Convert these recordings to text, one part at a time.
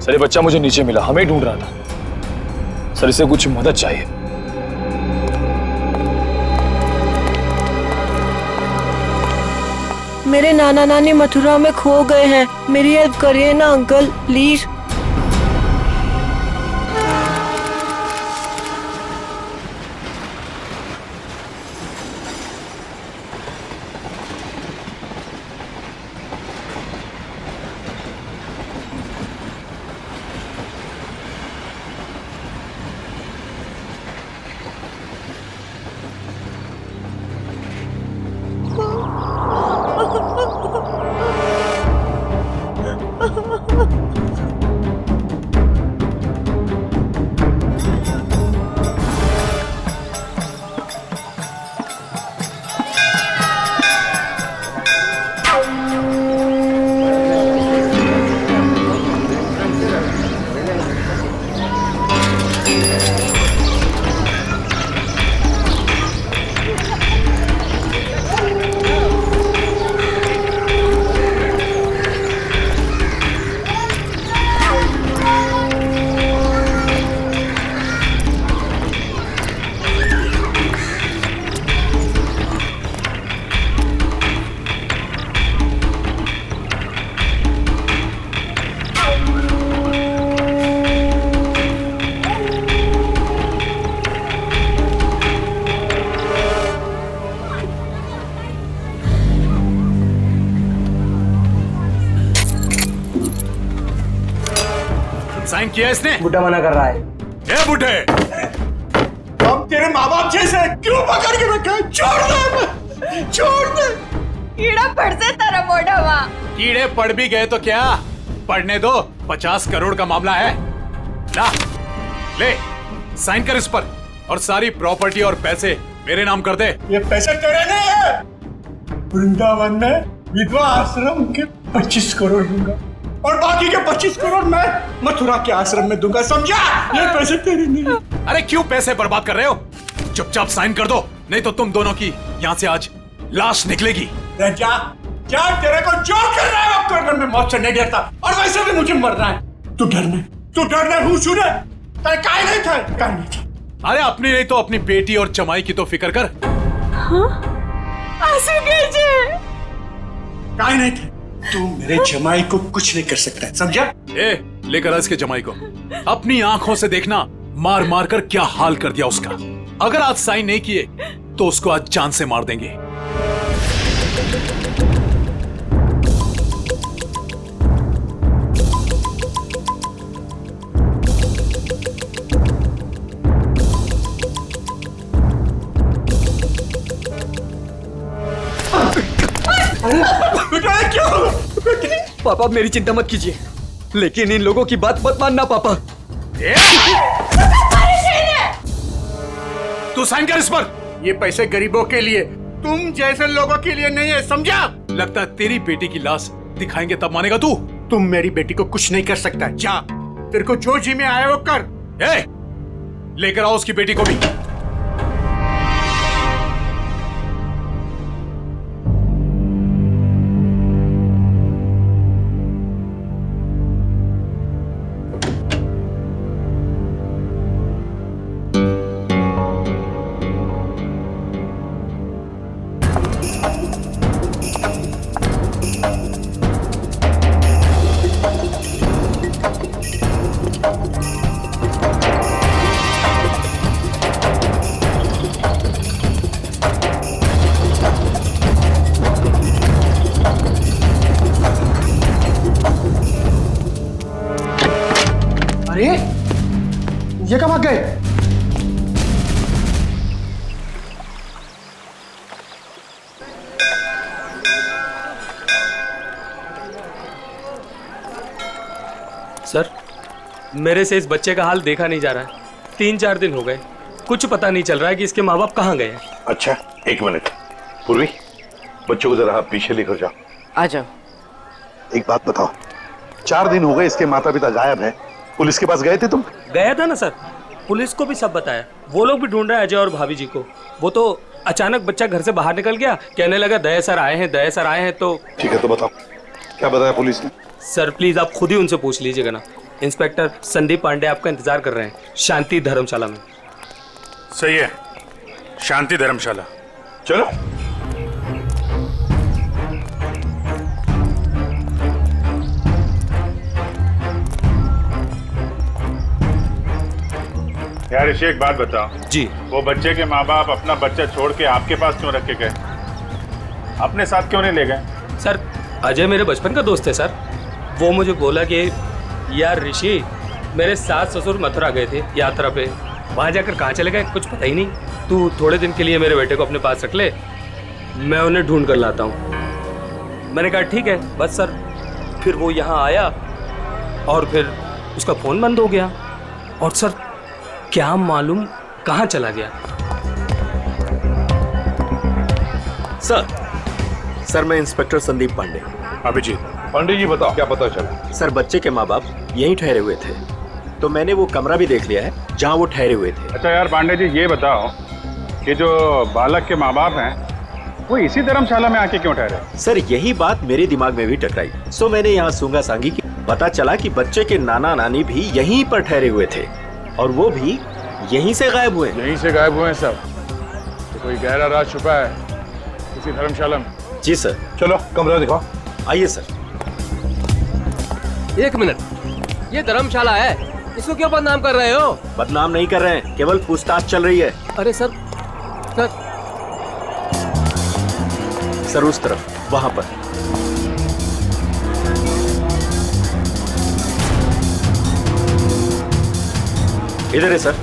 Sir ये बच्चा मुझे नीचे मिला, हमें ढूंढ रहा था। सर इसे कुछ मदद चाहिए। मेरे नाना नानी मथुरा में खो गए हैं, मेरी हेल्प करिए ना अंकल प्लीज। साइन किया इसने? बुड्ढा मना कर रहा है। ए बुड्ढे, हम तेरे माँ बाप जैसे क्यों पकड़ के रखा है? छोड़ दे, छोड़ दे। कीड़ा पड़ से तेरा मोटा वहाँ। कीड़े पड़ भी गए तो क्या, पढ़ने दो। 50 करोड़ का मामला है। ला, ले, साइन कर इस पर और सारी प्रॉपर्टी और पैसे मेरे नाम कर दे। ये पैसे तेरे नहीं है। वृंदावन में विधवा आश्रम के 25 करोड़ दूंगा और बाकी के 25 करोड़ मैं मथुरा के आश्रम में दूंगा, समझा? ये पैसे तेरे नहीं है। अरे क्यों पैसे बर्बाद कर रहे हो? चुपचाप साइन कर दो, नहीं तो तुम दोनों की यहाँ से आज लाश निकलेगी। जा, जा, तेरे को जो कर रहा है वो करने में मौत से नहीं डरता, और वैसे भी मुझे मरना है। तू डरना हूँ सुने, काय नहीं था। अरे अपनी नहीं तो अपनी बेटी और जमाई की तो फिक्र कर। आंसू कीजिए। काय नहीं था। तू मेरे जमाई को कुछ नहीं कर सकता है, समझा? ए, लेकर आ इसके जमाई को। अपनी आंखों से देखना मार मार कर क्या हाल कर दिया उसका। अगर आज साइन नहीं किए तो उसको आज जान से मार देंगे। पापा मेरी चिंता मत कीजिए, लेकिन इन लोगों की बात मत मानना पापा। तू साइन कर इस पर। ये पैसे गरीबों के लिए, तुम जैसे लोगों के लिए नहीं है, समझा? लगता है तेरी बेटी की लाश दिखाएंगे तब मानेगा तू। तुम मेरी बेटी को कुछ नहीं कर सकता। जा, तेरे को जो जी में आया वो कर। ए, लेकर आओ उसकी बेटी को भी। अरे ये कब आ गए? सर, मेरे से इस बच्चे का हाल देखा नहीं जा रहा है। 3-4 दिन हो गए, कुछ पता नहीं चल रहा है कि इसके माँ बाप कहाँ गए हैं। अच्छा, एक मिनट। पूर्वी, बच्चों को जरा आप पीछे लेकर जाओ। आ जाओ। एक बात बताओ, 4 दिन हो गए इसके माता पिता गायब हैं। पुलिस के पास गए थे तुम? गया था ना सर, पुलिस को भी सब बताया। वो लोग भी ढूंढ रहे हैं अजय और भाभी जी को। वो तो अचानक बच्चा घर से बाहर निकल गया, कहने लगा दया सर आए हैं, दया सर आए हैं। तो ठीक है, तो बताओ क्या बताया पुलिस ने? सर प्लीज आप खुद ही उनसे पूछ लीजिएगा ना। इंस्पेक्टर संदीप पांडे आपका इंतजार कर रहे हैं शांति धर्मशाला में। सही है, शांति धर्मशाला। चलो। यार ऋषि, एक बात बताओ जी। वो बच्चे के माँ बाप अपना बच्चा छोड़ के आपके पास क्यों रख के गए? अपने साथ क्यों नहीं ले गए? सर अजय मेरे बचपन का दोस्त है सर। वो मुझे बोला कि यार ऋषि, मेरे सास ससुर मथुरा गए थे यात्रा पे, वहाँ जाकर कहाँ चले गए कुछ पता ही नहीं, तू थोड़े दिन के लिए मेरे बेटे को अपने पास रख ले, मैं उन्हें ढूंढ कर लाता हूँ। मैंने कहा ठीक है बस सर। फिर वो यहाँ आया और फिर उसका फ़ोन बंद हो गया और सर क्या मालूम कहाँ चला गया। सर मैं इंस्पेक्टर संदीप पांडे। अभिजीत। पंडित जी बताओ क्या पता चला? सर बच्चे के माँ बाप यहीं ठहरे हुए थे, तो मैंने वो कमरा भी देख लिया है जहाँ वो ठहरे हुए थे। अच्छा यार पांडे जी, ये बताओ कि जो बालक के माँ बाप हैं वो इसी धर्मशाला में आके क्यों ठहरे? सर यही बात मेरे दिमाग में भी टकराई, सो मैंने यहाँ सूंगा सांगी की। पता चला कि बच्चे के नाना नानी भी यहीं पर ठहरे हुए थे और वो भी यहीं से गायब हुए। यहीं से गायब हुए हैं सब? तो कोई गहरा राज छुपा है इसी धर्मशाला में? जी सर। चलो कमरा दिखाओ। आइए सर। एक मिनट, ये धर्मशाला है, इसको क्यों बदनाम कर रहे हो? बदनाम नहीं कर रहे हैं, केवल पूछताछ चल रही है। अरे सर सर उस तरफ, वहां पर। इधर है सर,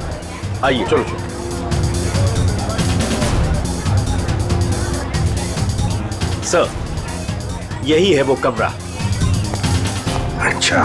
आइए। चलो चलो। सर यही है वो कमरा। अच्छा,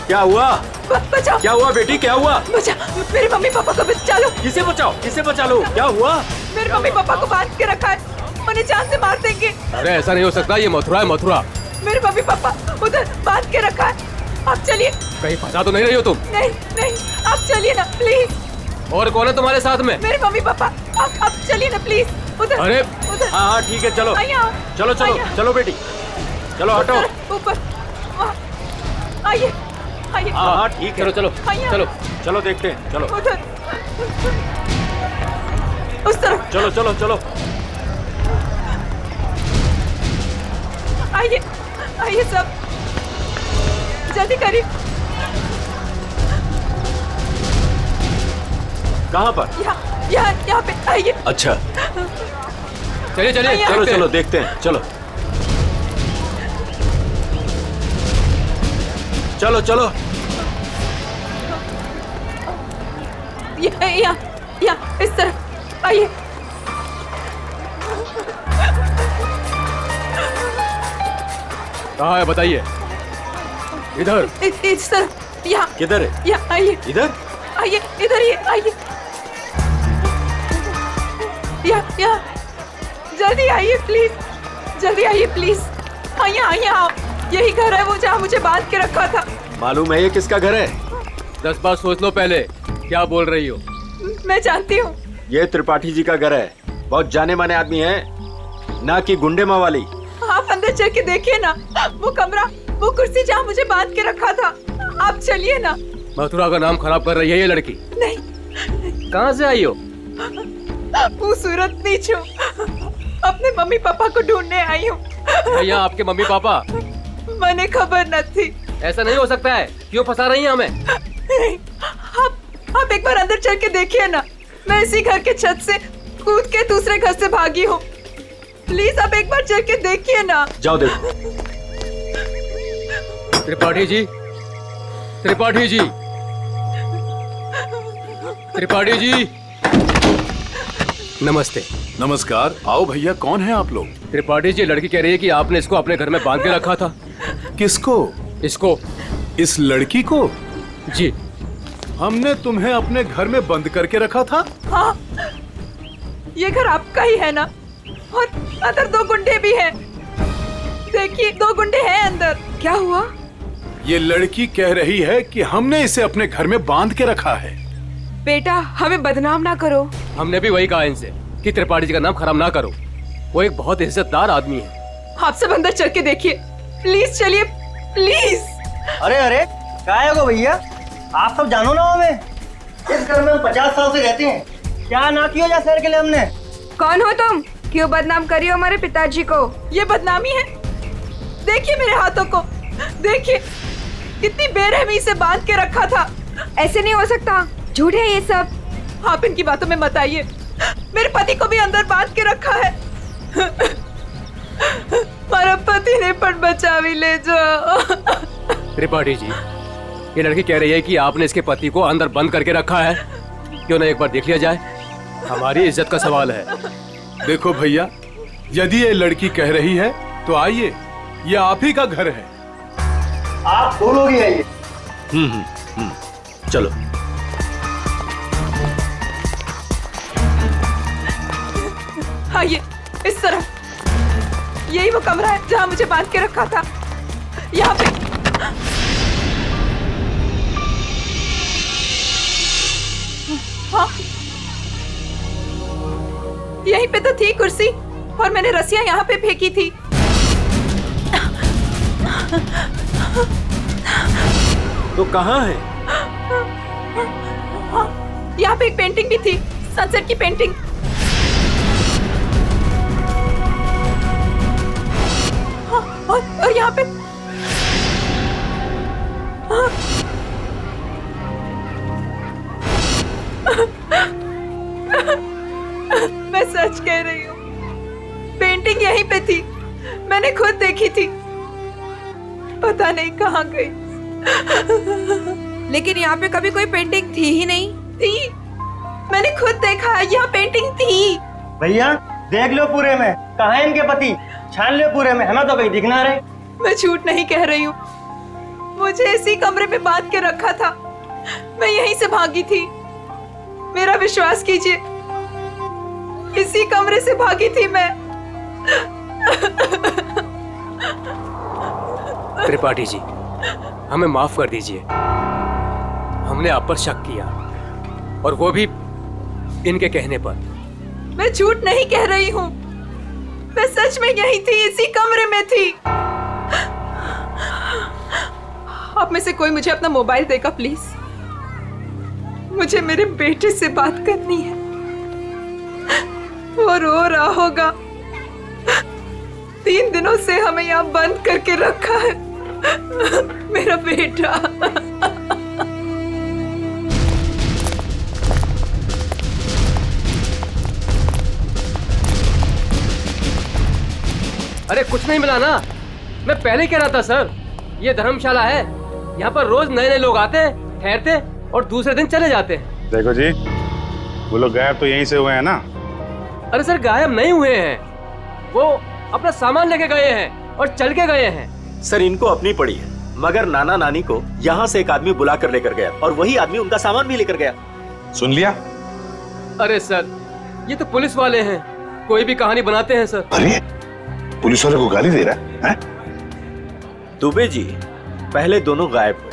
क्या हुआ? बचाओ, क्या हुआ बेटी, क्या हुआ? बचाओ, मेरे मम्मी पापा को बचा लो। किसे बचाओ, किसे बचा लो? क्या हुआ? मेरे मम्मी पापा को बांध के रखा है, उन्हें जान से मार देंगे। अरे ऐसा नहीं हो सकता, ये मथुरा है मथुरा। मेरे मम्मी पापा उधर बांध के रखा है, आप चलिए। कहीं फंसा तो नहीं रही हो तुम? नहीं नहीं, आप चलिए ना प्लीज। और कौन है तुम्हारे साथ में? मेरे मम्मी पापा, आप चलिए ना प्लीज उधर। अरे उधर। हाँ हाँ ठीक है, चलो आइए आओ। चलो चलो आइए। चलो बेटी, चलो हटो। ऊपर वहाँ। आइए आइए। हाँ हाँ ठीक है। चलो चलो आइए। चलो चलो देखते हैं, चलो उधर, उस तरफ। चलो चलो चलो। आइए आइए सब, जल्दी करिए। कहाँ पर? यहाँ पे आइए। अच्छा चलिए चलिए आइए। चलो देखते हैं। चलो देखते हैं, चलो चलो चलो। यहाँ इस तरफ आइए। कहाँ है बताइए। इधर। इस तरफ। यहाँ किधर है? यहाँ आइए। इधर? आइए इधर ही आइए। यहाँ जल्दी आइए प्लीज, जल्दी आइए प्लीज। आइए आओ, यही घर है वो जहाँ मुझे बांध के रखा था। मालूम है ये किसका घर है? 10 बार सोच लो पहले क्या बोल रही हो। मैं जानती हूँ। ये त्रिपाठी जी का घर है। बहुत जाने माने आदमी है, ना कि गुंडे मवाली। आप अंदर चल के देखिए ना, वो कमरा, वो कुर्सी जहाँ मुझे बांध के रखा था। आप चलिए ना। मथुरा का नाम खराब कर रही है ये लड़की। नहीं। कहाँ से आई हो? वो सूरत नीच हूँ, अपने मम्मी पापा को ढूंढने आई हूँ। भैया आपके मम्मी पापा? मैंने खबर न थी। ऐसा नहीं हो सकता है, क्यों फंसा रही हैं हमें? नहीं, आप एक बार अंदर चल के देखिए ना। मैं इसी घर के छत से कूद के दूसरे घर से भागी हूँ। प्लीज आप एक बार चल के देखिए ना। जाओ देखो। त्रिपाठी जी, त्रिपाठी जी, त्रिपाठी जी, नमस्ते। नमस्कार। आओ भैया, कौन है आप लोग? त्रिपाठी जी, लड़की कह रही है कि आपने इसको अपने घर में बांध के रखा था। किसको? इसको। इस लड़की को? जी। हमने तुम्हें अपने घर में बंद करके रखा था? हाँ, ये घर आपका ही है ना? और अंदर 2 गुंडे भी हैं। देखिए 2 गुंडे हैं अंदर। क्या हुआ? ये लड़की कह रही है कि हमने इसे अपने घर में बांध के रखा है। बेटा हमें बदनाम ना करो। हमने भी वही कहा इनसे कि त्रिपाठी जी का नाम खराब ना करो। वो एक बहुत इज्जतदार आदमी है। आप सब अंदर चल के देखिए, प्लीज चलिए प्लीज। अरे क्या हो भैया, आप सब जानो ना हमें। इस घर में हम 50 साल से रहते हैं। क्या ना किया जा शहर के लिए हमने। कौन हो तुम? क्यों बदनाम करियो हमारे पिताजी को? ये बदनामी है? देखिए मेरे हाथों को, देखिए कितनी बेरहमी से बांध के रखा था। ऐसे नहीं हो सकता, झूठ है ये सब। आप इनकी बातों में मत आइए। मेरे पति को भी अंदर बांध के रखा है। हमारा पति ने पण बचा भी ले जाओ। त्रिपाठी जी, ये लड़की कह रही है कि आपने इसके पति को अंदर बंद करके रखा है। क्यों ना एक बार देख लिया जाए? हमारी इज्जत का सवाल है। देखो भैया, यदि ये लड़की कह रही है तो आइए, ये आप ही का घर है। आप 2 लोग ही आइए। चलो। आइए इस तरफ। यही वो कमरा है जहाँ मुझे बांध के रखा था। यहाँ पे। हाँ, यहीं पे तो थी कुर्सी और मैंने रस्सियाँ यहाँ पे फेंकी थी। तो कहाँ है? हाँ, यहाँ पे एक पेंटिंग भी थी, सनसेट की पेंटिंग। हाँ, और यहाँ पे हाँ। मैं सच कह रही हूँ, पेंटिंग यहीं पे थी। मैंने खुद देखी थी, पता नहीं कहाँ गई। लेकिन यहाँ पे कभी कोई पेंटिंग थी ही नहीं। थी, मैंने खुद देखा, यहाँ पेंटिंग थी। भैया देख लो पूरे में, कहाँ है इनके पति? छान लो पूरे में, हमें तो कहीं दिख ना रहे। मैं झूठ नहीं कह रही हूँ, मुझे इसी कमरे में बांध के रखा था। मैं यहीं से भागी थी, मेरा विश्वास कीजिए, इसी कमरे से भागी थी मैं। त्रिपाठी जी, हमें माफ कर दीजिए। हमने आप पर शक किया, और वो भी इनके कहने पर। मैं झूठ नहीं कह रही हूँ, मैं सच में यहीं थी, इसी कमरे में थी। आप में से कोई मुझे अपना मोबाइल देगा प्लीज। मुझे मेरे बेटे से बात करनी है। वो रो रहा होगा। 3 दिनों से हमें यहाँ बंद करके रखा है। मेरा बेटा। अरे कुछ नहीं मिला ना, मैं पहले कह रहा था सर, ये धर्मशाला है, यहाँ पर रोज नए नए लोग आते हैं, ठहरते और दूसरे दिन चले जाते हैं। देखो जी, वो लोग गायब तो यहीं से हुए हैं ना? अरे सर गायब नहीं हुए हैं, वो अपना सामान लेके गए हैं और चल के गए हैं। सर इनको अपनी पड़ी है, मगर नाना नानी को यहाँ से एक आदमी बुला कर लेकर गया और वही आदमी उनका सामान भी लेकर गया। सुन लिया? अरे सर ये तो पुलिस वाले हैं, कोई भी कहानी बनाते हैं सर। अरे पुलिस वाले को गाली दे रहा है? दुबे जी, पहले दोनों गायब हुए,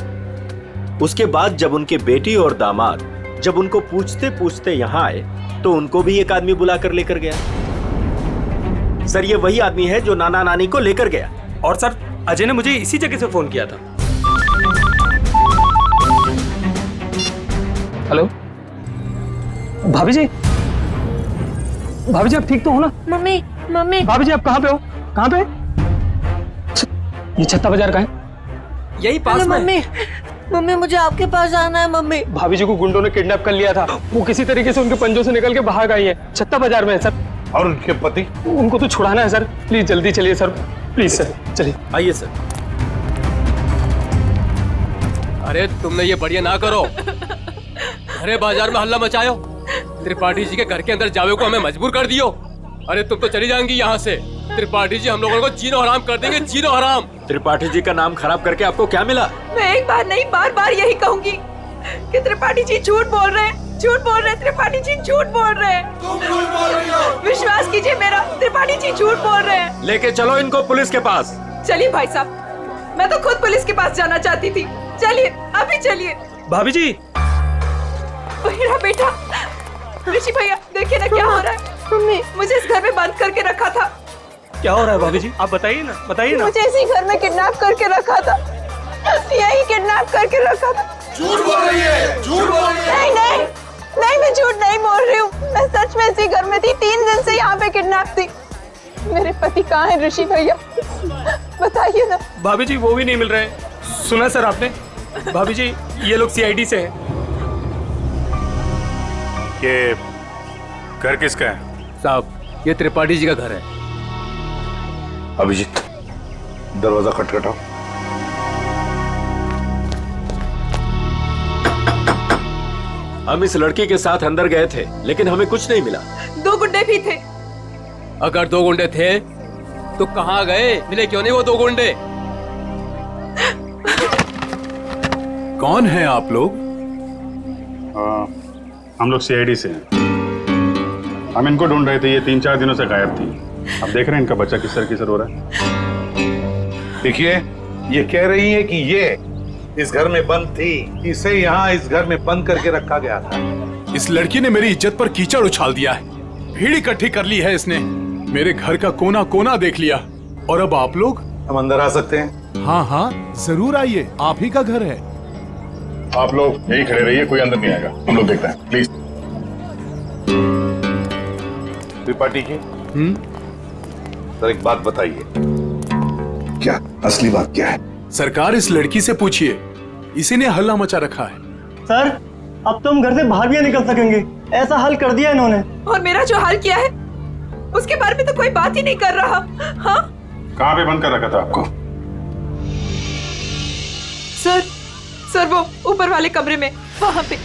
उसके बाद जब उनके बेटी और दामाद जब उनको पूछते पूछते यहाँ आए तो उनको भी एक आदमी बुला कर लेकर गया। सर ये वही आदमी है जो नाना नानी को लेकर गया। और सर अजय ने मुझे इसी जगह से फोन किया था। हेलो भाभी जी, भाभी जी आप ठीक तो हो ना? Mummy mummy. भाभी जी आप कहाँ पे हो? कहाँ पे? ये छत्ता बाजार का है, यही पास में। मम्मी मम्मी मुझे आपके पास आना है मम्मी। भाभी जी को गुंडों ने किडनैप कर लिया था, वो किसी तरीके से उनके पंजों से निकल के भाग आई है, छत्ता बाजार में है सर। और उनके पति? उनको तो छुड़ाना है सर, प्लीज जल्दी चलिए सर, प्लीज सर चलिए। आइए सर। अरे तुमने ये बढ़िया ना करो, अरे बाजार में हल्ला मचायो, त्रिपाठी जी के घर के अंदर जावे को हमें मजबूर कर दियो। अरे तुम तो चली जाएंगी यहाँ से, त्रिपाठी जी हम लोगों को जीनो हराम कर देंगे, जीनो हराम। त्रिपाठी जी का नाम खराब करके आपको क्या मिला? मैं एक बार नहीं बार बार यही कहूंगी कि त्रिपाठी जी झूठ बोल रहे हैं, झूठ बोल रहे हैं, त्रिपाठी जी झूठ बोल रहे हैं। तुम झूठ बोल रही हो। विश्वास कीजिए मेरा, त्रिपाठी जी झूठ बोल रहे हैं। लेके चलो इनको पुलिस के पास। चलिए भाई साहब, मैं तो खुद पुलिस के पास जाना चाहती थी। चलिए अभी चलिए। भाभी जी। मेरा बेटा ऋषि भैया, देखिए ना क्या हो रहा है। मम्मी मुझे इस घर में बंद करके रखा था। क्या हो रहा है भाभी जी, आप बताइए ना, बताइए ना। मुझे इसी घर में किडनैप करके रखा था, यही किडनैप करके रखा था। झूठ बोल रही है, झूठ बोल रही है। नहीं नहीं नहीं, मैं झूठ नहीं बोल रही हूँ, मैं सच में इसी घर में थी। 3 दिन से यहाँ पे किडनैप थी। मेरे पति कहाँ है ऋषि भैया, बताइए ना। भाभी जी वो भी नहीं मिल रहे। सुना सर आपने? भाभी जी ये लोग CID से हैं। ये घर किसका है? साहब ये त्रिपाठी जी का घर है। अभिजीत दरवाजा खटखटाओ। हम इस लड़की के साथ अंदर गए थे लेकिन हमें कुछ नहीं मिला। 2 गुंडे भी थे। अगर 2 गुंडे थे तो कहाँ गए? मिले क्यों नहीं वो 2 गुंडे? कौन है आप लोग? हम लोग CID से हैं। हम इनको ढूंढ रहे थे, ये 3-4 दिनों से गायब थी। अब देख रहे हैं इनका बच्चा किसर हो रहा है। देखिए ये कह रही है कि ये इस घर में बंद थी, इसे यहाँ इस घर में बंद करके रखा गया था। इस लड़की ने मेरी इज्जत पर कीचड़ उछाल दिया है, भीड़ इकट्ठी कर ली है इसने, मेरे घर का कोना कोना देख लिया। और अब आप लोग? हम अंदर आ सकते हैं? हाँ हाँ जरूर आइए, आप ही का घर है। आप लोग यही खड़े रहिए, कोई अंदर नहीं आएगा, हम लोग देखते हैं प्लीज। त्रिपाठी जी सर एक बात बताइए, क्या असली बात क्या है? सरकार इस लड़की से पूछिए, इसी ने हल्ला मचा रखा है। सर अब तो हम घर से बाहर भी नहीं निकल सकेंगे, ऐसा हाल कर दिया इन्होंने। और मेरा जो हाल किया है उसके बारे में तो कोई बात ही नहीं कर रहा। हाँ कहाँ पे बंद कर रखा था आपको? सर वो ऊपर वाले कमरे में, वहां पे।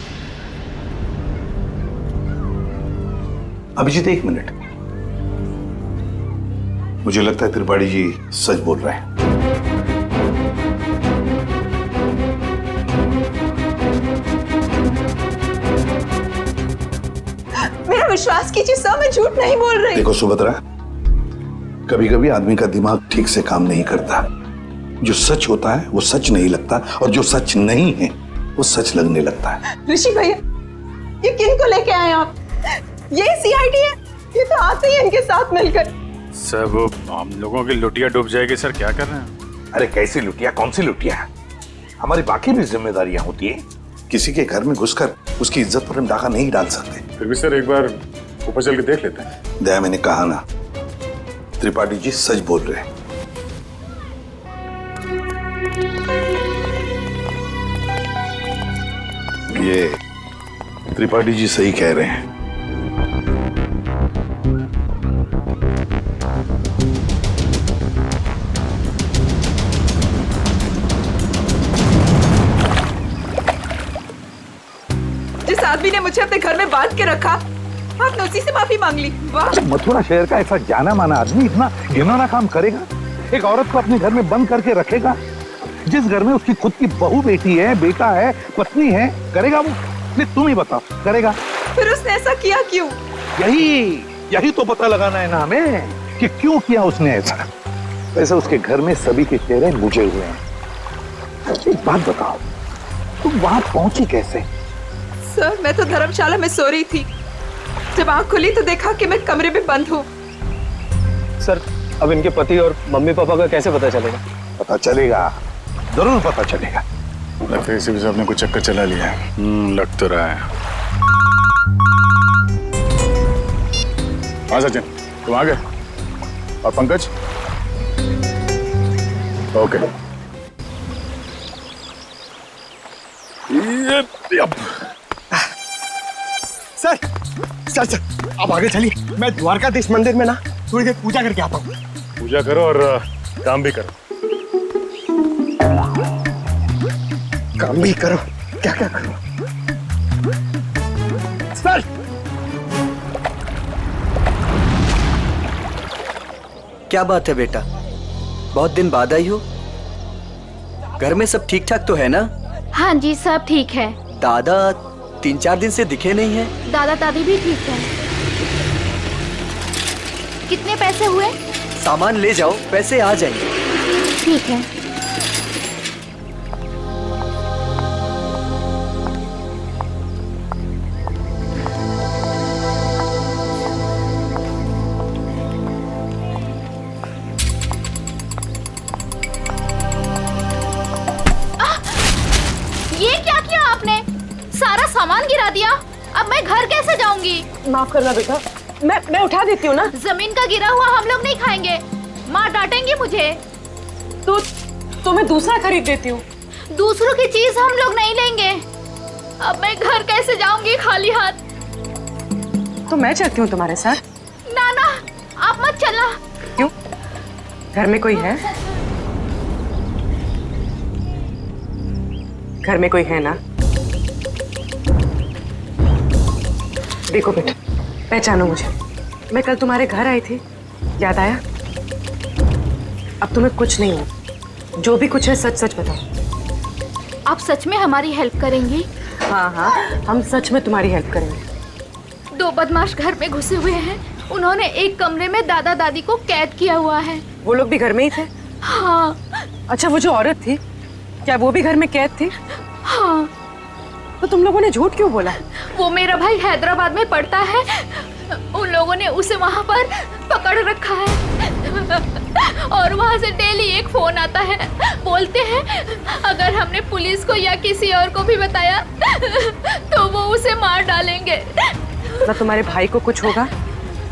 अभिजीत एक मिनट, मुझे लगता है त्रिपाठी जी सच बोल रहे हैं। मेरा विश्वास कीजिए सर, मैं झूठ नहीं बोल रही। देखो सुभद्रा, कभी कभी आदमी का दिमाग ठीक से काम नहीं करता। जो सच होता है वो सच नहीं लगता, और जो सच नहीं है वो सच लगने लगता है। ऋषि भैया ये किन को लेके आए आप? ये CID है, ये तो आते ही इनके साथ मिलकर। सर वो हम लोगों की लुटिया डूब जाएगी। सर क्या कर रहे हैं? अरे कैसी लुटिया, कौन सी लुटिया? हमारी बाकी भी जिम्मेदारियां होती है। किसी के घर में घुसकर उसकी इज्जत पर हम डाका नहीं डाल सकते। फिर भी सर एक बार ऊपर चल के देख लेते हैं। दया, मैंने कहा ना, त्रिपाठी जी सच बोल रहे हैं। ये त्रिपाठी जी सही कह रहे हैं। जिस आदमी ने मुझे अपने घर में बांध के रखा, आपने उसी से माफी मांग ली। वाह! मथुरा शहर का ऐसा जाना माना आदमी इतना घिनौना काम करेगा? एक औरत को अपने घर में बंद करके रखेगा? जिस घर में उसकी खुद की बहू बेटी है, बेटा है, पत्नी है, करेगा वो? नहीं, तुम ही बताओ, करेगा? फिर उसने ऐसा किया क्यों? यही तो पता लगाना है ना हमें कि क्यों किया उसने ऐसा। वैसे उसके घर में सभी के चेहरे बुझे हुए हैं। एक बात बताओ, तुम वहां पहुंची कैसे? सर, मैं तो धर्मशाला में सो रही थी। जब आंख खुली तो देखा कि मैं कमरे में बंद हूँ। सर, अब इनके पति और मम्मी पापा का कैसे पता चलेगा? पता चलेगा, जरूर पता चलेगा। लगता है इसी वजह से आपने कुछ चक्कर चला लिया है। लग तो रहा है। हाँ सचिन, तुम आ गए? और Pankaj? Okay. Sir sir sir आप आगे चलिए, मैं द्वारकाधीश मंदिर में ना थोड़ी देर पूजा करके आता हूँ। पूजा करो और काम भी करो। काम भी करो? क्या क्या करो? सर, क्या बात है बेटा, बहुत दिन बाद आई हो? घर में सब ठीक ठाक तो है ना? हाँ जी, सब ठीक है। दादा 3-4 दिन से दिखे नहीं है। दादा दादी भी ठीक है। कितने पैसे हुए? सामान ले जाओ, पैसे आ जाएंगे। ठीक है। ये क्या किया आपने? सारा सामान गिरा दिया। अब मैं घर कैसे जाऊंगी? माफ करना बेटा, मैं उठा देती हूँ ना। जमीन का गिरा हुआ हम लोग नहीं खाएंगे, माँ डांटेंगी मुझे। तो मैं दूसरा खरीद देती हूँ। दूसरों की चीज हम लोग नहीं लेंगे। अब मैं घर कैसे जाऊंगी खाली हाथ? तो मैं चलती हूँ तुम्हारे साथ। ना ना, आप मत चलना। क्यों? घर में कोई है? घर में कोई है ना? देखो बेटा, पहचानो मुझे। मैं कल तुम्हारे घर आई थी, याद आया? अब तुम्हें कुछ नहीं हो। जो भी कुछ है सच सच बताओ। आप सच में हमारी हेल्प करेंगी? हाँ हाँ, हम सच में तुम्हारी हेल्प करेंगे। 2 बदमाश घर में घुसे हुए हैं। उन्होंने एक कमरे में दादा दादी को कैद किया हुआ है। वो लोग भी घर में ही थे? हाँ। अच्छा, वो जो औरत थी, क्या वो भी घर में कैद थी? हाँ। तो तुम लोगों ने झूठ क्यों बोला? वो मेरा भाई हैदराबाद में पढ़ता है। उन लोगों ने उसे वहाँ पर पकड़ रखा है और वहाँ से डेली एक फोन आता है। बोलते हैं अगर हमने पुलिस को या किसी और को भी बताया तो वो उसे मार डालेंगे। ना तुम्हारे भाई को कुछ होगा,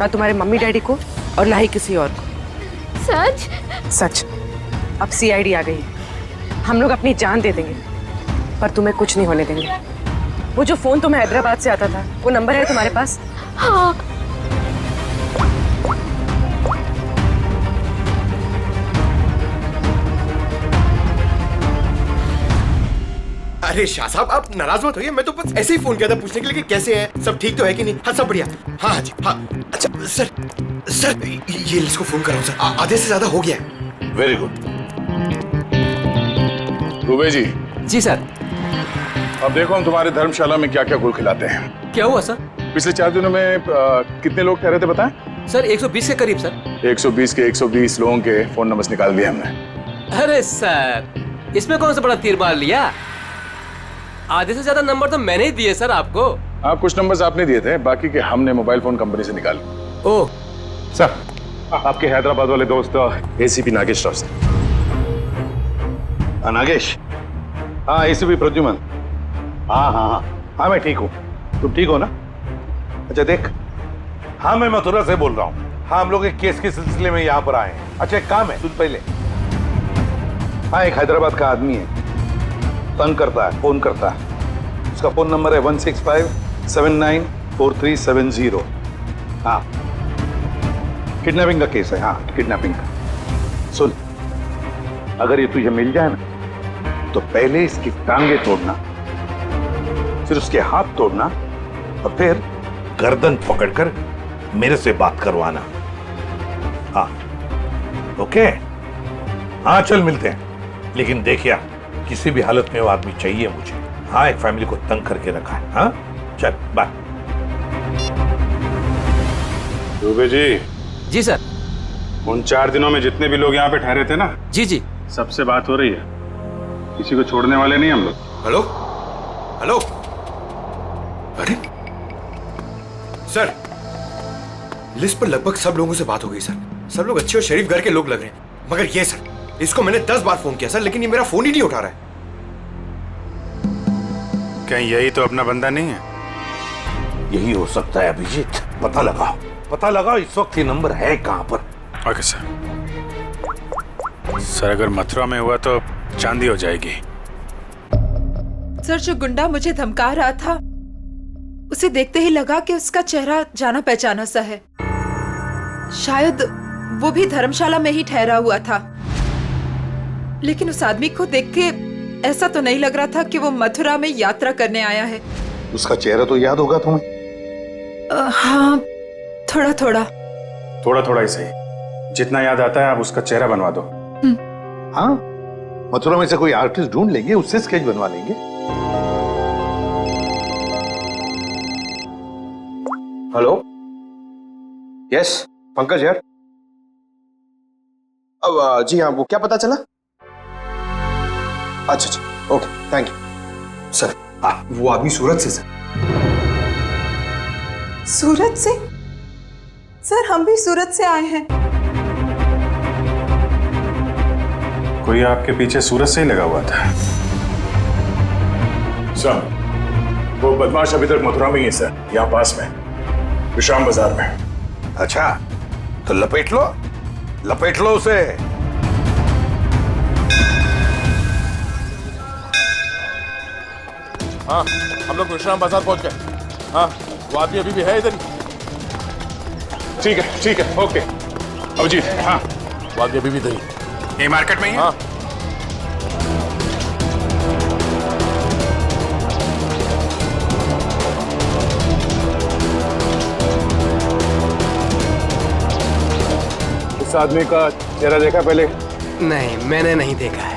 ना तुम्हारे मम्मी डैडी को, और ना ही किसी और को। सच? सच। अब CID आ गई। हम लोग अपनी जान दे देंगे, पर तुम्हें कुछ नहीं होने देंगे। वो जो फोन तुम्हें हैदराबाद से आता था, वो नंबर है तुम्हारे पास? हाँ। अरे शाह साहब, आप नाराज मत होइए। मैं तो बस ऐसे ही फोन किया था पूछने के लिए कि कैसे हैं, सब ठीक तो है कि नहीं। हाँ, सब बढ़िया। हाँ हाँ जी, हाँ। अच्छा सर ये इसको फोन कराओ सर, आधे से ज्यादा हो गया है। Very good. दुबे जी। जी सर। अब देखो हम तुम्हारे धर्मशाला में क्या क्या गुल खिलाते हैं। क्या हुआ सर? पिछले 4 दिनों में कितने लोग ठहरे थे बताएं? सर 120 के करीब सर। 120 के 120 लोगों के फोन नंबर निकाल दिए हमने। अरे सर, इसमें कौन सा बड़ा तीर मार लिया? आधे से ज्यादा नंबर तो मैंने ही दिए सर आपको। हाँ, कुछ नंबर्स आपने दिए थे, बाकी के हमने मोबाइल फोन कंपनी से निकाले। ओह सर, आपके हैदराबाद वाले दोस्त ACP नागेश राव से। नागेश, हाँ एसीपी प्रद्युमन। हाँ हाँ हाँ हाँ मैं ठीक हूँ, तुम ठीक हो ना? अच्छा देख, हाँ मैं मथुरा से बोल रहा हूँ। हाँ हम लोग एक केस के सिलसिले में यहाँ पर आए हैं। अच्छा एक काम है, सुन पहले। हाँ एक हैदराबाद का आदमी है, तंग करता है, फोन करता है। उसका फोन नंबर है 165794370। हाँ किडनैपिंग का केस है। हाँ किडनैपिंग का। सुन, अगर ये तुझे मिल जाए ना तो पहले इसकी टांगे तोड़ना, फिर उसके हाथ तोड़ना और फिर गर्दन पकड़कर मेरे से बात करवाना। हाँ ओके? हाँ चल मिलते हैं, लेकिन देखिए किसी भी हालत में वो आदमी चाहिए मुझे। हाँ एक फैमिली को तंग करके रखा है। हाँ चल बाय। दुबे जी। जी सर। उन 4 दिनों में जितने भी लोग यहाँ पे ठहरे थे ना, जी जी, सबसे बात हो रही है। किसी को छोड़ने वाले नहीं हम लोग। Hello hello. अरे सर, लिस्ट पर लगभग सब लोगों से बात हो गई सर। सब लोग अच्छे और शरीफ घर के लोग लग रहे हैं, मगर ये सर, इसको मैंने 10 बार फोन किया सर, लेकिन ये मेरा फोन ही नहीं उठा रहा है। कहीं यही तो अपना बंदा नहीं है? यही हो सकता है अभिजीत, पता लगाओ, पता लगाओ इस वक्त ये नंबर है कहां पर। Okay sir. सर अगर मथुरा में हुआ तो चांदी हो जाएगी। सर जो गुंडा मुझे धमका रहा था, उसे देखते ही लगा कि उसका चेहरा जाना पहचाना सा है। शायद वो भी धर्मशाला में ही ठहरा हुआ था, लेकिन उस आदमी को देख के ऐसा तो नहीं लग रहा था कि वो मथुरा में यात्रा करने आया है। उसका चेहरा तो याद होगा तुम्हें? हाँ थोड़ा थोड़ा। थोड़ा थोड़ा ही सही, जितना याद आता है आप उसका चेहरा बनवा दो। हाँ मथुरा में से कोई आर्टिस्ट ढूंढ लेंगे, उससे स्केच बनवा लेंगे। हेलो, यस पंकज यार। अब जी हाँ, वो क्या पता चला? अच्छा अच्छा, ओके थैंक यू सर। वो आदमी सूरत से सर। सूरत से? सर हम भी सूरत से आए हैं। कोई आपके पीछे सूरत से ही लगा हुआ था? सर वो बदमाश अभी तक मथुरा में ही है सर, यहाँ पास में विश्राम बाजार में। अच्छा तो लपेट लो, लपेट लो उसे। हाँ हम लोग विश्राम बाजार पहुंच गए। हाँ वो आदमी अभी भी है इधर ही। ठीक है ओके। अभिजीत। हाँ वो आदमी अभी भी इधर ही। ये मार्केट में ही है? हाँ। इस आदमी का चेहरा देखा पहले? नहीं मैंने नहीं देखा है।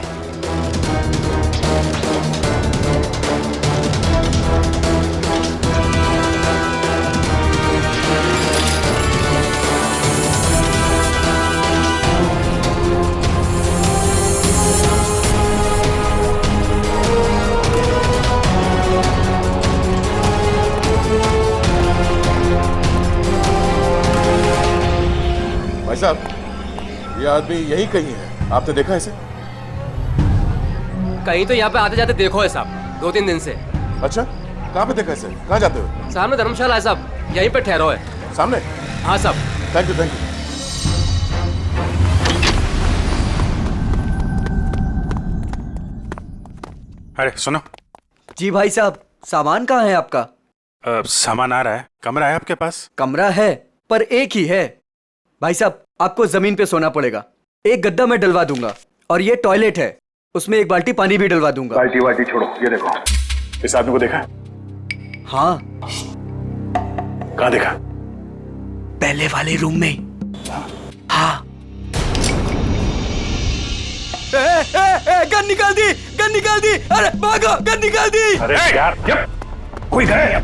भाई साहब ये आदमी यही कहीं है, आपने देखा इसे? कहीं तो यहाँ पे आते जाते देखो है साहब, 2-3 दिन से। अच्छा कहाँ पे देखा इसे? कहाँ जाते हो? सामने धर्मशाला है साहब, यहीं पे ठहरो है। सामने? हाँ साहब। Thank you. अरे सुनो। जी भाई साहब, सामान कहाँ है आपका? सामान आ रहा है। कमरा है आपके पास? कमरा है पर एक ही है भाई साहब, आपको जमीन पे सोना पड़ेगा। एक गद्दा मैं डलवा दूंगा और ये टॉयलेट है, उसमें एक बाल्टी पानी भी डलवा दूंगा। बाल्टी छोड़ो, ये देखो इस आदमी को देखा? हाँ। कहाँ देखा? पहले वाले रूम में। हाँ। गन निकाल दी, गन निकाल दी। अरे भागो, गन निकाल दी। अरे यार कोई गए?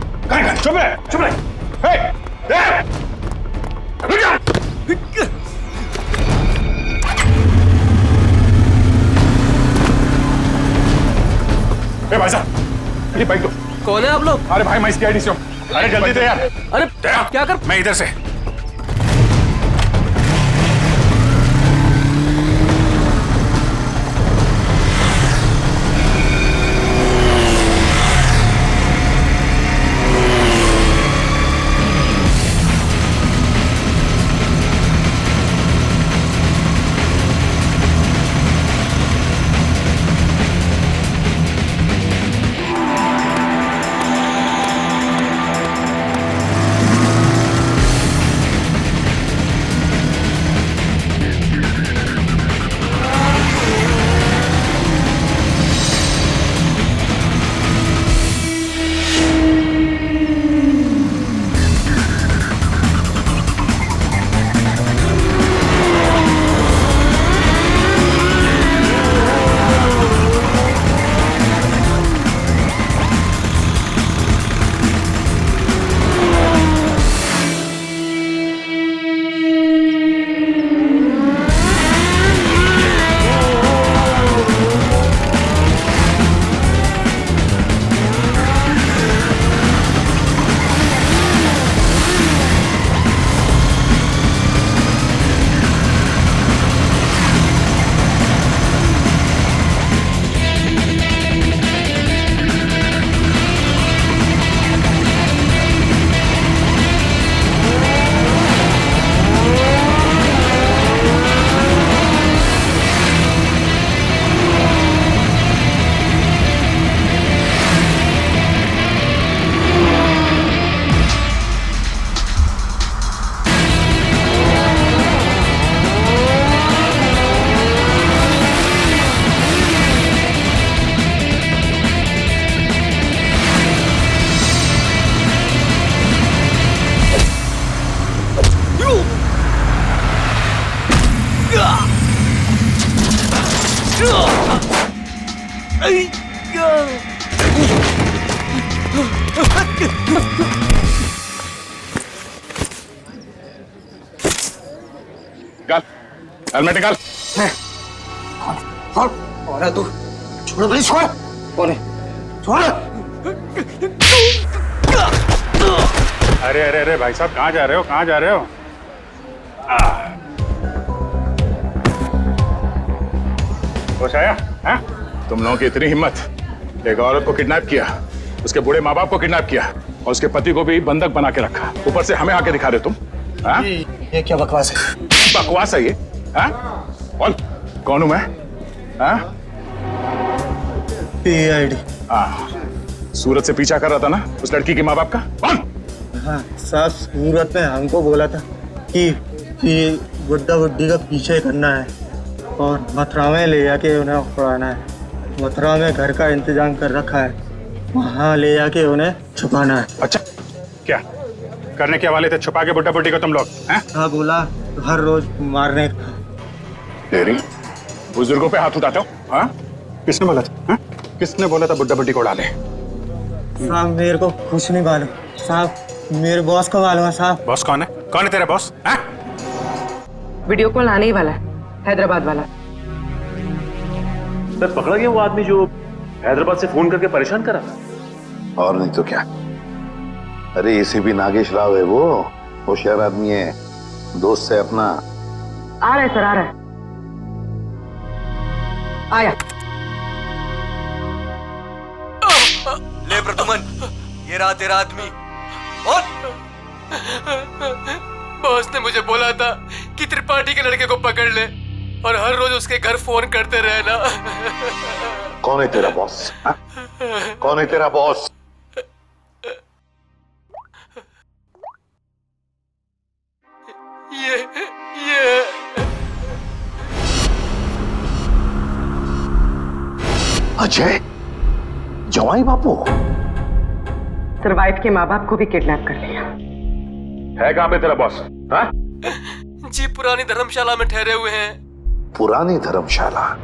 चुप रहे। भाई साहब ये बाइक दो। कौन है आप लोग? अरे भाई मैं इसकी आईडी से हूँ। अरे जल्दी दे यार। अरे क्या कर? मैं इधर से। निकाल, हेलमेट निकाल। कौन है तू? छोड़ भाई, छोड़। कौन है? छोड़। अरे अरे अरे भाई साहब, कहाँ जा रहे हो, कहाँ जा रहे हो? होश आया? हाँ? तुम लोगों की इतनी हिम्मत, एक औरत को किडनैप किया, उसके बूढ़े माँ बाप को किडनैप किया और उसके पति को भी बंधक बना के रखा, ऊपर से हमें आके दिखा रहे हो तुम? हाँ? ये क्या बकवास है? बकवास है ये? हाँ? बोल, कौन हूं मैं? हाँ? PID। हाँ, सूरत से पीछा कर रहा था ना उस लड़की के माँ बाप का? कौन? हाँ साहब, सूरत में हमको बोला था कि बुड्ढा बुड्ढी का पीछे करना है और मथुरा में ले जाके उन्हें उड़ाना है। मथुरा में घर का इंतजाम कर रखा है, वहाँ ले जाके उन्हें छुपाना है। अच्छा, क्या करने के हवाले थे? छुपा के बुड्ढा बुड्ढी को तुम लोग? हाँ, बोला हर रोज मारने का। तेरी बुजुर्गों पे हाथ उठाते हो? हाँ? किसने बोला था? हाँ? किसने बोला था बुड्ढा बुड्ढी को उड़ा ले? साहब मेरे को कुछ नहीं मालूम साहब, मेरे बॉस को मालूम है साहब। बॉस कौन है? कौन है तेरा बॉस? हाँ? वीडियो कॉल आने ही वाला है, हैदराबाद वाला। सर, पकड़ा गया वो आदमी जो हैदराबाद से फोन करके परेशान करा था? और नहीं तो क्या। अरे ACP नागेश राव है वो, होशियार आदमी है, दोस्त है अपना। आ रहा है सर, आ रहा है। आया। ले प्रदुमन, ये रहा तेरा आदमी। और बॉस ने मुझे बोला था कि त्रिपाठी के लड़के को पकड़ ले और हर रोज उसके घर फोन करते रहना। कौन है तेरा बॉस? हाँ? कौन है तेरा बॉस? ये अजय, जवाई बापू। सर, वाइफ के माँ बाप को भी किडनैप कर लिया है। कहाँ पे तेरा बॉस? हाँ? जी पुरानी धर्मशाला में ठहरे हुए हैं। पुरानी धर्मशाला?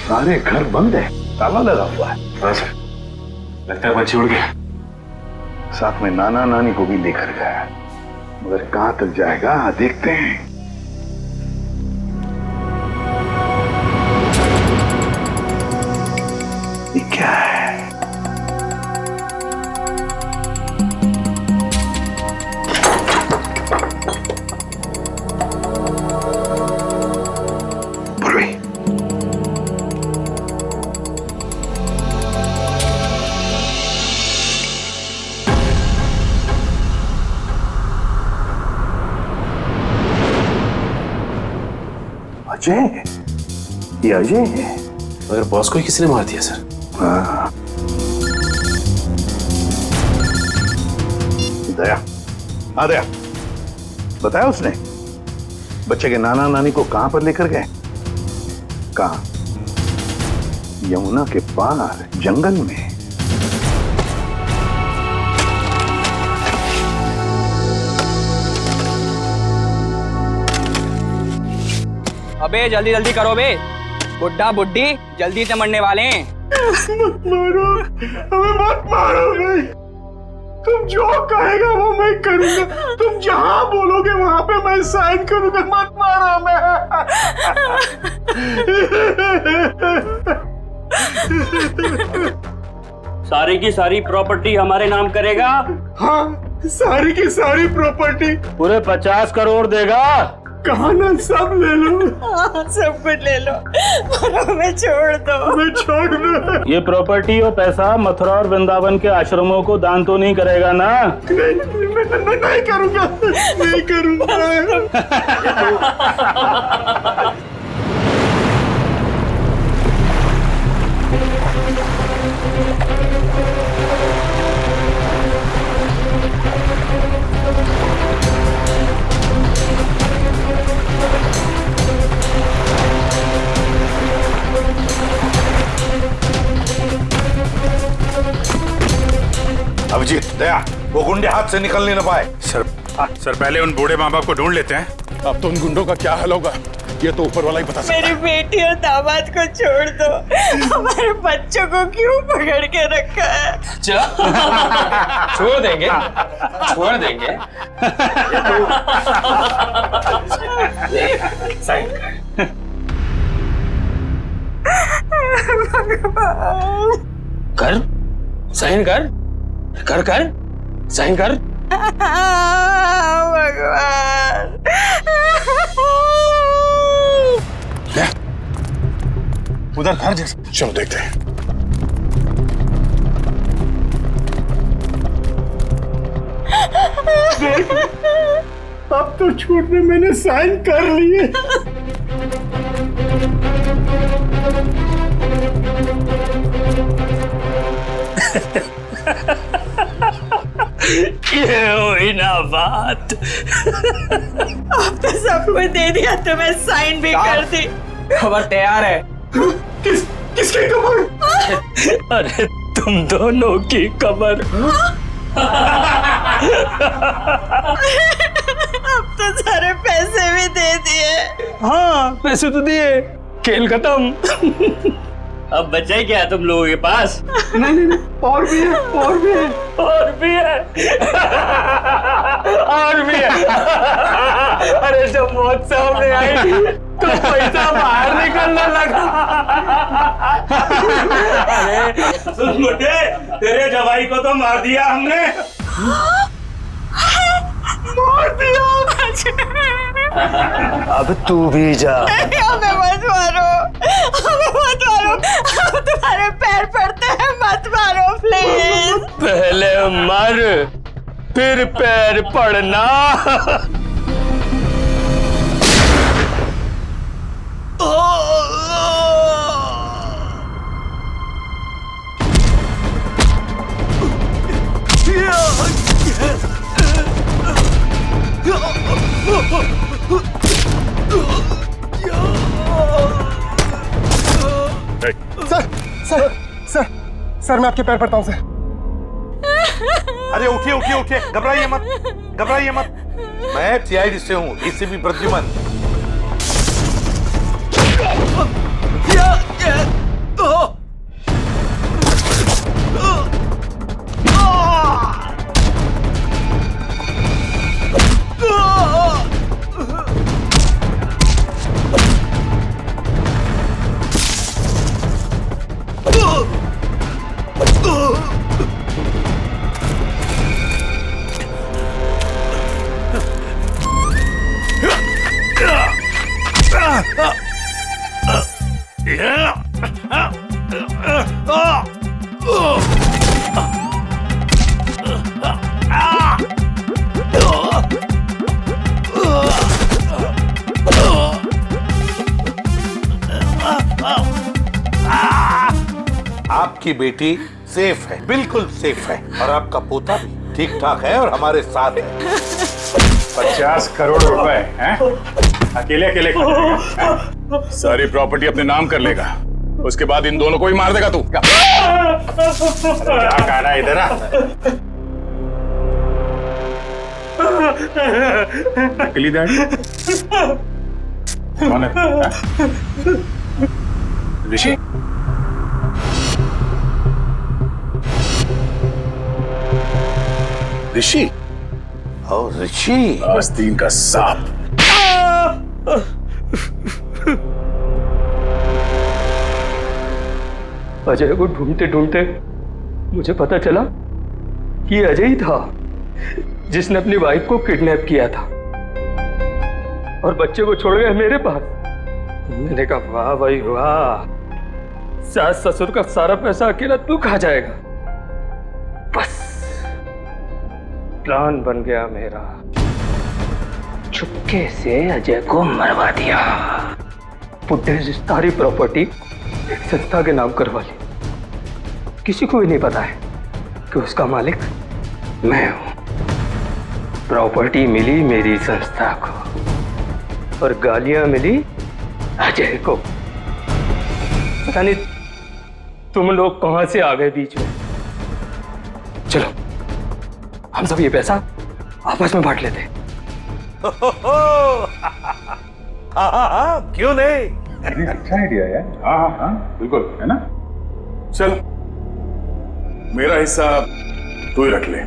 सारे घर बंद है, ताला लगा हुआ है। हाँ सर, लगता है बच्ची उड़ गया। साथ में नाना नानी को भी लेकर गया, मगर कहां तक जाएगा देखते हैं। ये क्या है? अजय, ये अजय है। मगर बॉस को ही किसने मार दिया सर? हाँ। दया, हाँ दया, बताया उसने बच्चे के नाना नानी को कहां पर लेकर गए? कहां? यमुना के पार जंगल में। अबे जल्दी जल्दी करो बे, बुड्ढा बुड्ढी जल्दी से मरने वाले हैं। मत मारो, हमें मत मारो भाई। तुम जो कहेगा वो मैं करूंगा, तुम जहां बोलोगे वहां पे मैं साइन करूंगा। मत मारो हमें। सारी की सारी प्रॉपर्टी हमारे नाम करेगा? हाँ, सारी की सारी प्रॉपर्टी। पूरे 50 करोड़ देगा? कहा ना, सब ले लो। हाँ, सब कुछ ले लो, पर हमें हमें छोड़ दो। मैं छोड़ दो। ये प्रॉपर्टी और पैसा मथुरा और वृंदावन के आश्रमों को दान तो नहीं करेगा ना? नहीं करूंगा, नहीं करूंगा। अभिजीत, दया, वो गुंडे हाथ से निकल नहीं पाए। सर पहले उन बूढ़े माँ बाप को ढूंढ लेते हैं। अब तो उन गुंडों का क्या हाल होगा ये तो ऊपर वाला ही बता सकता है। मेरी बेटी और दामाद को छोड़ दो, हमारे बच्चों को क्यों पकड़ के रखा है? छोड़ देंगे, छोड़ देंगे। साइन कर, साइन कर, कर कर, साइन कर। भगवान, उधर घर जैसे, चलो देखते हैं। अब तो छोड़ने मैंने साइन कर लिए। ये हुई ना बात। अब तो सब कुछ दे दिया, तुम्हें साइन भी कर दी। खबर तैयार है। किसकी खबर? अरे तुम दोनों की खबर। अब तो सारे पैसे भी दे दिए। हाँ, पैसे तो दिए, खेल खत्म। अब बचा क्या तुम लोगों के पास? नहीं, और भी है, और भी है, और भी है, और भी है। अरे जब मौत सामने आई तो पैसा बाहर निकलने लगा। अरे सुन बुड्ढे, तेरे जवाई को तो मार दिया हमने। मार दिया। अब तू भी जा। हमें मत मारो, हमें मत मारो, हम तुम्हारे पैर पड़ते हैं, मत मारो प्लीज। पहले मर, फिर पैर पड़ना। सर मैं आपके पैर पड़ता हूँ सर। अरे उठिए उठिए उठिए, घबराइए मत, घबराइए मत। मैं सीआईडी से हूँ, एसीपी प्रद्युमन। आपकी बेटी सेफ है, बिल्कुल सेफ है, और आपका पोता भी ठीक ठाक है और हमारे साथ है। 50 करोड़ रुपए हैं? अकेले अकेले सारी प्रॉपर्टी अपने नाम कर लेगा, उसके बाद इन दोनों को ही मार देगा तू। क्या कहना है इधर? नकली डैडी कौन है? ऋषि? ऋषि? और ऋषि आस्तीन का सांप। अजय को ढूंढते ढूंढते मुझे पता चला कि अजय ही था जिसने अपनी वाइफ को किडनैप किया था और बच्चे को छोड़ गए मेरे पास। मैंने कहा वाह भाई वाह, सास ससुर का सारा पैसा अकेला तू खा जाएगा। बस प्लान बन गया मेरा। चुपके से अजय को मरवा दिया। बुड्ढे से सारी प्रॉपर्टी एक संस्था के नाम करवा ली। किसी को भी नहीं पता है कि उसका मालिक मैं हूं। प्रॉपर्टी मिली मेरी संस्था को और गालियां मिली अजय को। पता नहीं तुम लोग कहां से आ गए बीच में। चलो हम सब ये पैसा आपस में बांट लेते। हाँ, क्यों नहीं? अच्छा आइडिया है। हाँ, बिल्कुल, है ना? चल, मेरा हिस्सा तू ही रख ले।